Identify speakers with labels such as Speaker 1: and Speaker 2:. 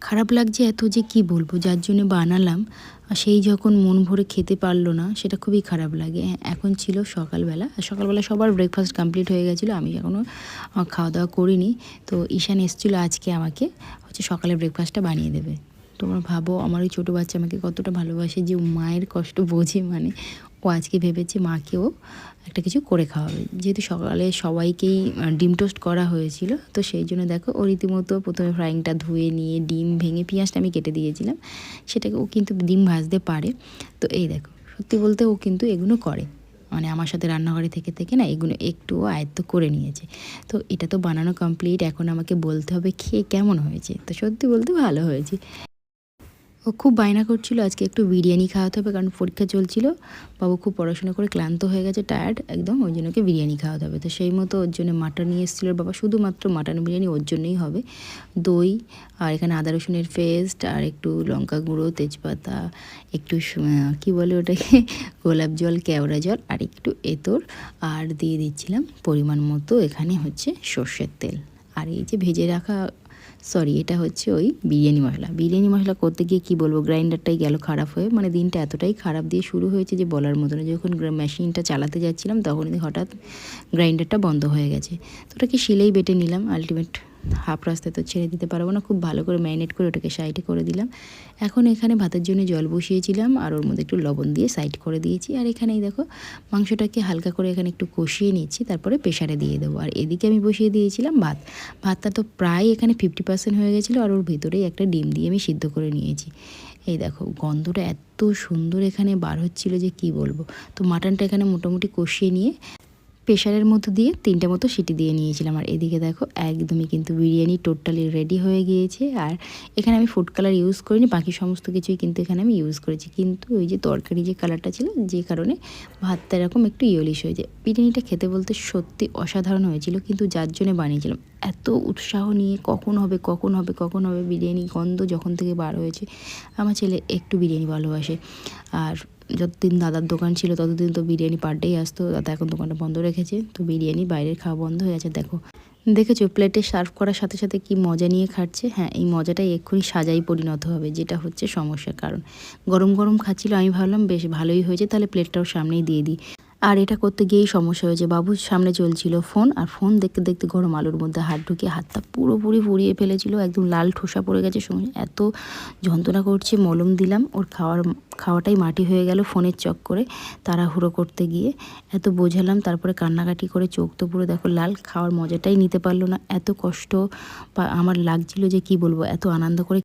Speaker 1: খারাপ লাগছে এত যে কি বলবো, যার জন্য বানালাম আর সেই যখন মন ভরে খেতে পারলো না, সেটা খুবই খারাপ লাগে। এখন ছিল সকালবেলা, আর সকালবেলা সবার ব্রেকফাস্ট কমপ্লিট হয়ে গেছিলো, আমি এখনও খাওয়া দাওয়া করিনি। তো ঈশান এসেছিলো আজকে আমাকে সকালের ব্রেকফাস্টটা বানিয়ে দেবে। তোমরা ভাবো আমার ওই ছোটো বাচ্চা আমাকে কতটা ভালোবাসে, যে মায়ের কষ্ট বোঝে। মানে ও আজকে ভেবেছে মাকেও একটা কিছু করে খাওয়াবে, যেহেতু সকালে সবাইকেই ডিম টোস্ট করা হয়েছিল। তো সেই জন্য দেখো ও রীতিমতো প্রথমে ফ্রাইংটা ধুয়ে নিয়ে ডিম ভেঙে, পেঁয়াজটা আমি কেটে দিয়েছিলাম, সেটাকে ও কিন্তু ডিম ভাজতে পারে। তো এই দেখো, সত্যি বলতে ও কিন্তু এগুলো করে, মানে আমার সাথে রান্নাঘরে থেকে থেকে না এগুলো একটুও আয়ত্ত করে নিয়েছে। তো এটা তো বানানো কমপ্লিট, এখন আমাকে বলতে হবে খেয়ে কেমন হয়েছে। তো সত্যি বলতে ভালো হয়েছে। ও খুব বায়না করছিল আজকে একটু বিরিয়ানি খাওয়াতে হবে, কারণ পরীক্ষা চলছিল। বাবু খুব পড়াশোনা করে ক্লান্ত হয়ে গেছে, টায়ার্ড একদম, ওই জন্য ওকে বিরিয়ানি খাওয়াতে হবে। তো সেই মতো ওর জন্য মাটন নিয়ে এসেছিলো বাবা, শুধুমাত্র মাটন বিরিয়ানি ওর জন্যই হবে। দই, আর এখানে আদা রসুনের পেস্ট, আর একটু লঙ্কা গুঁড়ো, তেজপাতা, একটু কী বলে ওটাকে, গোলাপ জল, কেওড়া জল, আর একটু এঁতোড়, আর দিয়ে দিচ্ছিলাম পরিমাণ মতো এখানে হচ্ছে সর্ষের তেল। আর এই যে ভেজে রাখা, সরি এটা হচ্ছে ওই বিরিয়ানি মশলা। বিরিয়ানি মশলা করতে গিয়ে কি বলবো, গ্রাইন্ডারটাই গেল খারাপ হয়ে। মানে দিনটা এতটাই খারাপ দিয়ে শুরু হয়েছে যে বলার মতো না। যখন মেশিনটা চালাতে যাচ্ছিলাম তখনই হঠাৎ গ্রাইন্ডারটা বন্ধ হয়ে গেছে। তো ওটাকে শিলেই বেটে নিলাম। আলটিমেট হাফ রাস্তায় তো ছেড়ে দিতে পারবো না, খুব ভালো করে ম্যারিনেট করে ওটাকে সাইডে করে দিলাম। এখন এখানে ভাতের জন্য জল বসিয়েছিলাম, আর ওর মধ্যে একটু লবণ দিয়ে সাইড করে দিয়েছি। আর এখানেই দেখো মাংসটাকে হালকা করে এখানে একটু কষিয়ে নিচ্ছি, তারপরে প্রেশারে দিয়ে দেবো। আর এদিকে আমি বসিয়ে দিয়েছিলাম ভাত। ভাতটা তো প্রায় এখানে 50% হয়ে গেছিলো, আর ওর ভেতরেই একটা ডিম দিয়ে আমি সিদ্ধ করে নিয়েছি। এই দেখো গন্ধটা এত সুন্দর এখানে বার হচ্ছিলো যে কি বলবো। তো মাটনটা এখানে মোটামুটি কষিয়ে নিয়ে প্রেশারের মধ্যে দিয়ে 3টে মতো সিটি দিয়ে নিয়েছিলাম। আর এদিকে দেখো একদমই কিন্তু বিরিয়ানি টোটালি রেডি হয়ে গিয়েছে। আর এখানে আমি ফুড কালার ইউজ করিনি, বাকি সমস্ত কিছুই কিন্তু এখানে আমি ইউজ করেছি। কিন্তু ওই যে তরকারি যে কালারটা ছিল, যে কারণে ভাতটা এরকম একটু ইয়েলিশ হয়ে যায়। বিরিয়ানিটা খেতে বলতে সত্যি অসাধারণ হয়েছিল, কিন্তু যার জন্য বানিয়েছিলাম এত উৎসাহ নিয়ে, কখন হবে কখন হবে কখন হবে, বিরিয়ানি গন্ধ যখন থেকে বার হয়েছে। আমার ছেলে একটু বিরিয়ানি ভালোবাসে, আর যতদিন দাদার দোকান ছিল ততদিন তো বিরিয়ানি পার ডেই আসতো। দাদা এখন দোকানটা বন্ধ রেখেছে, তো বিরিয়ানি বাইরের খাওয়া বন্ধ হয়ে গেছে। দেখেছো প্লেটে সার্ভ করার সাথে সাথে কি মজা নিয়ে খাচ্ছে। হ্যাঁ, এই মজাটাই এক্ষুনি সাজাই পরিণত হবে, যেটা হচ্ছে সমস্যার কারণ। গরম গরম খাচ্ছিল, আমি ভাবলাম বেশ ভালোই হয়েছে, তাহলে প্লেটটাও সামনেই দিয়ে দিই। আর এটা করতে গিয়েই সমস্যা হয়েছে, বাবুর সামনে চলছিল ফোন, আর ফোন দেখতে দেখতে গরম আলুর মধ্যে হাত ঢুকিয়ে হাতটা পুরোপুরি পুড়িয়ে ফেলেছিল, একদম লাল ঠোসা পড়ে গেছে। এত যন্ত্রণা করছে, মলম দিলাম, ওর খাওয়াটাই মাটি হয়ে গেল ফোনের চক্করে, তাড়াহুড়ো করতে গিয়ে এত বোঝালাম, তারপরে কান্নাকাটি করে চোখ তো পুরো দেখো লাল, খাওয়ার মজাটাই নিতে পারলো না। এত কষ্ট আমার লাগছিল যে কি বলবো, এত আনন্দ করে